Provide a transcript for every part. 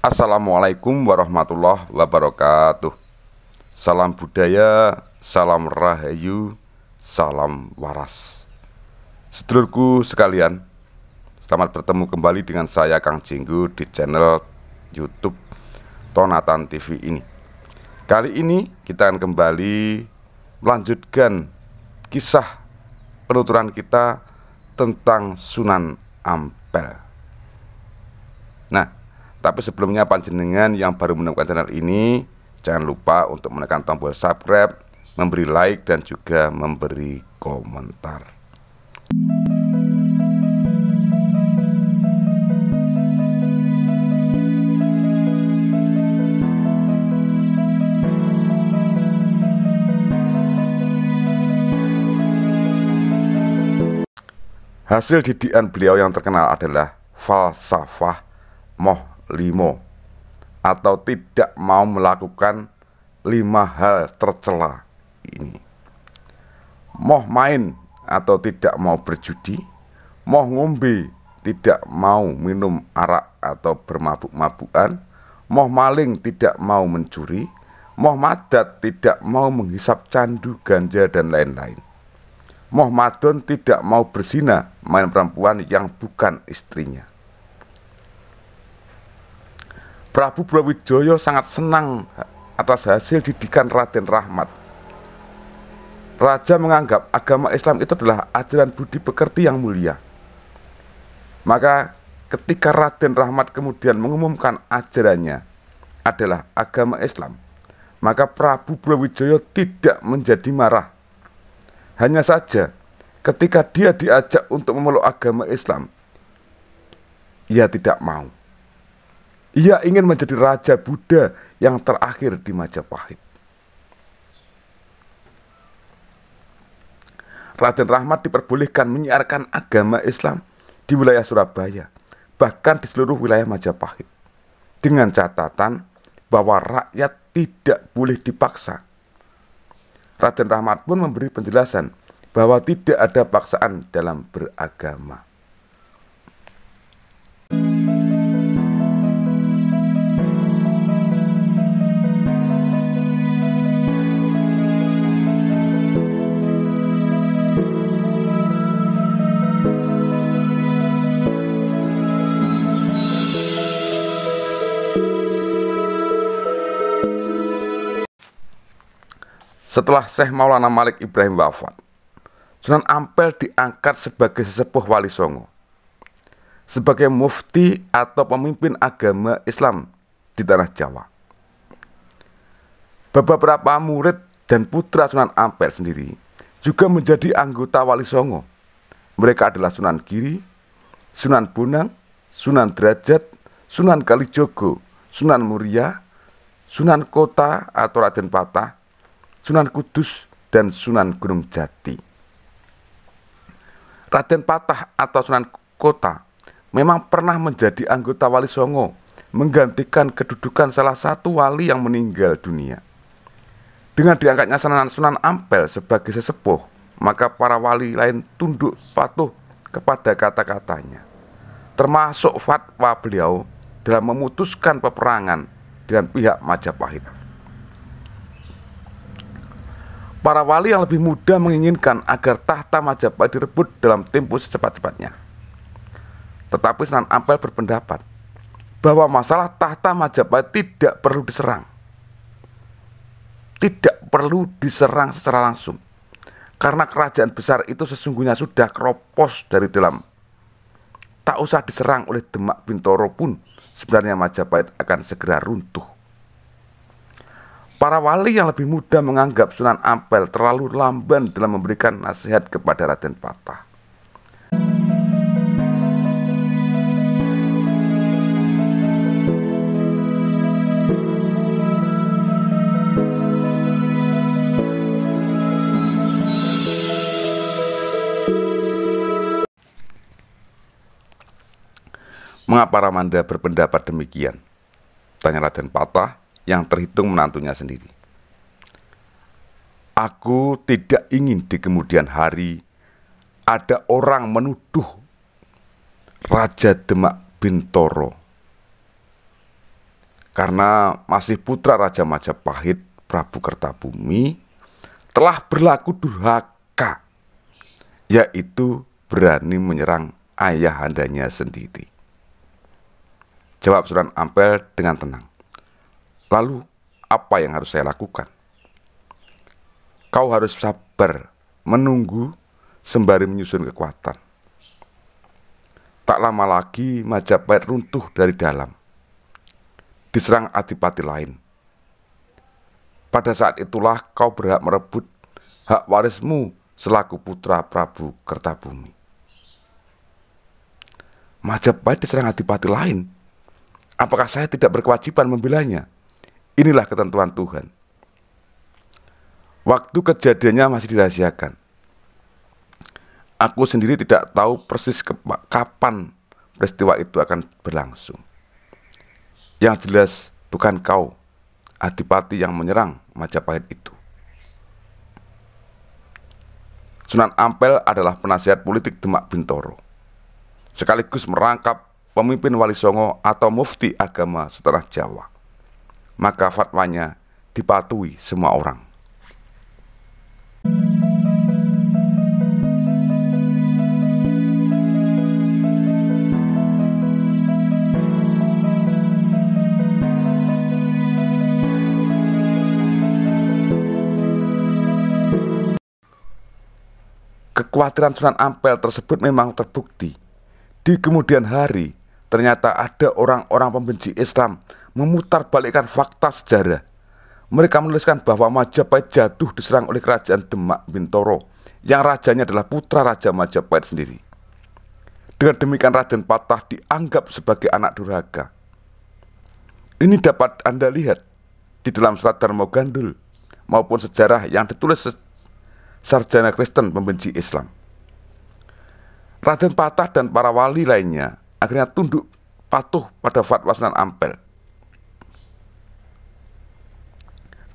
Assalamualaikum warahmatullahi wabarakatuh. Salam budaya, salam rahayu, salam waras. Sedulurku sekalian, selamat bertemu kembali dengan saya Kang Jenggo di channel YouTube Tonatan TV ini. Kali ini kita akan kembali melanjutkan kisah penuturan kita tentang Sunan Ampel. Nah, tapi sebelumnya panjenengan yang baru menemukan channel ini, jangan lupa untuk menekan tombol subscribe, memberi like, dan juga memberi komentar. Hasil didikan beliau yang terkenal adalah falsafah Moh Limo, atau tidak mau melakukan 5 hal tercela ini. Moh main atau tidak mau berjudi, moh ngombe tidak mau minum arak atau bermabuk-mabukan, moh maling tidak mau mencuri, moh madat tidak mau menghisap candu ganja dan lain-lain. Moh madon tidak mau berzina, main perempuan yang bukan istrinya. Prabu Brawijaya sangat senang atas hasil didikan Raden Rahmat. Raja menganggap agama Islam itu adalah ajaran budi pekerti yang mulia. Maka ketika Raden Rahmat kemudian mengumumkan ajarannya adalah agama Islam, maka Prabu Brawijaya tidak menjadi marah. Hanya saja ketika dia diajak untuk memeluk agama Islam, ia tidak mau. Ia ingin menjadi raja Buddha yang terakhir di Majapahit. Raden Rahmat diperbolehkan menyiarkan agama Islam di wilayah Surabaya, bahkan di seluruh wilayah Majapahit, dengan catatan bahwa rakyat tidak boleh dipaksa. Raden Rahmat pun memberi penjelasan bahwa tidak ada paksaan dalam beragama. Setelah Syekh Maulana Malik Ibrahim wafat, Sunan Ampel diangkat sebagai sesepuh Wali Songo, sebagai mufti atau pemimpin agama Islam di tanah Jawa. Beberapa murid dan putra Sunan Ampel sendiri juga menjadi anggota Wali Songo. Mereka adalah Sunan Giri, Sunan Bonang, Sunan Derajat, Sunan Kalijogo, Sunan Muria, Sunan Kota atau Raden Patah, Sunan Kudus, dan Sunan Gunung Jati. Raden Patah atau Sunan Kota memang pernah menjadi anggota Wali Songo, menggantikan kedudukan salah satu wali yang meninggal dunia. Dengan diangkatnya Sunan Ampel sebagai sesepuh, maka para wali lain tunduk patuh kepada kata-katanya, termasuk fatwa beliau dalam memutuskan peperangan dengan pihak Majapahit. Para wali yang lebih muda menginginkan agar tahta Majapahit direbut dalam tempo secepat-cepatnya. Tetapi Sunan Ampel berpendapat bahwa masalah tahta Majapahit tidak perlu diserang. Tidak perlu diserang secara langsung, karena kerajaan besar itu sesungguhnya sudah keropos dari dalam. Tak usah diserang oleh Demak Bintoro pun sebenarnya Majapahit akan segera runtuh. Para wali yang lebih muda menganggap Sunan Ampel terlalu lamban dalam memberikan nasihat kepada Raden Patah. Mengapa Ramanda berpendapat demikian? Tanya Raden Patah yang terhitung menantunya sendiri. Aku tidak ingin di kemudian hari ada orang menuduh Raja Demak Bintoro karena masih putra Raja Majapahit Prabu Kertabumi, telah berlaku durhaka, yaitu berani menyerang ayahandanya sendiri. Jawab Sunan Ampel dengan tenang. Lalu apa yang harus saya lakukan? Kau harus sabar menunggu sembari menyusun kekuatan. Tak lama lagi Majapahit runtuh dari dalam, diserang adipati lain. Pada saat itulah kau berhak merebut hak warismu selaku putra Prabu Kertabumi. Majapahit diserang adipati lain. Apakah saya tidak berkewajiban membelanya? Inilah ketentuan Tuhan. Waktu kejadiannya masih dirahasiakan. Aku sendiri tidak tahu persis kapan peristiwa itu akan berlangsung. Yang jelas bukan kau, adipati, yang menyerang Majapahit itu. Sunan Ampel adalah penasihat politik Demak Bintoro, sekaligus merangkap pemimpin Wali Songo atau mufti agama setanah Jawa. Maka fatwanya dipatuhi semua orang. Kekhawatiran Sunan Ampel tersebut memang terbukti. Di kemudian hari, ternyata ada orang-orang pembenci Islam memutarbalikkan fakta sejarah. Mereka menuliskan bahwa Majapahit jatuh diserang oleh kerajaan Demak Bintoro, yang rajanya adalah putra Raja Majapahit sendiri. Dengan demikian Raden Patah dianggap sebagai anak durhaka. Ini dapat Anda lihat di dalam surat Darmo Gandul maupun sejarah yang ditulis sarjana Kristen pembenci Islam. Raden Patah dan para wali lainnya akhirnya tunduk patuh pada fatwa Sunan Ampel.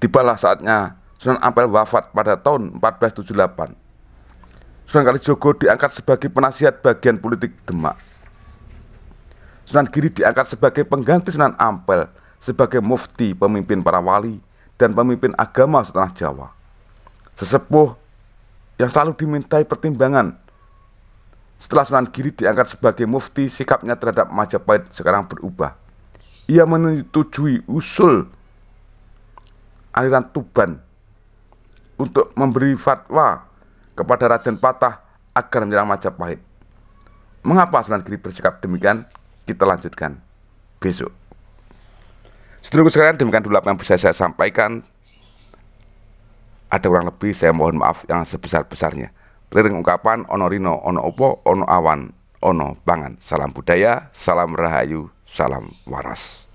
Tibalah saatnya Sunan Ampel wafat pada tahun 1478. Sunan Kalijogo diangkat sebagai penasihat bagian politik Demak. Sunan Giri diangkat sebagai pengganti Sunan Ampel sebagai mufti, pemimpin para wali dan pemimpin agama setanah Jawa. Sesepuh yang selalu dimintai pertimbangan. Setelah Sunan Giri diangkat sebagai mufti, sikapnya terhadap Majapahit sekarang berubah. Ia menyetujui usul aliran Tuban untuk memberi fatwa kepada Raden Patah agar menyerang Majapahit. Mengapa Sunan Giri bersikap demikian? Kita lanjutkan besok. Sedulurku sekalian, demikian dulu apa yang bisa saya sampaikan. Ada kurang lebih saya mohon maaf yang sebesar-besarnya. Keliring ungkapan ono rino, ono opo, ono awan, ono bangan. Salam budaya, salam rahayu, salam waras.